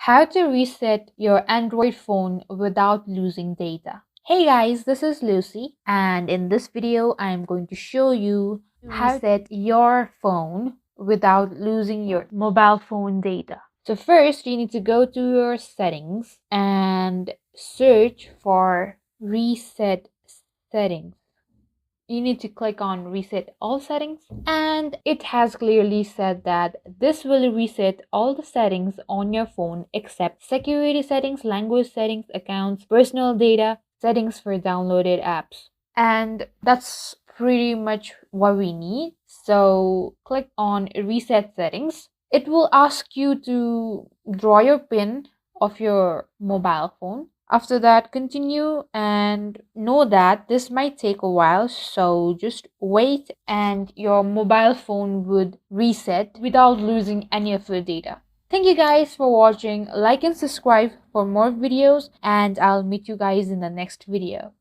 How to reset your Android phone without losing data. Hey guys, this is Lucy, and in this video I'm going to show you how to reset your phone without losing your mobile phone data. So first you need to go to your settings and search for reset settings. You need to click on reset all settings, and it has clearly said that this will reset all the settings on your phone except security settings, language settings, accounts, personal data, settings for downloaded apps. And that's pretty much what we need. So click on reset settings. It will ask you to draw your pin of your mobile phone. After that, continue, and know that this might take a while, so just wait and your mobile phone would reset without losing any of your data. Thank you guys for watching. Like and subscribe for more videos, and I'll meet you guys in the next video.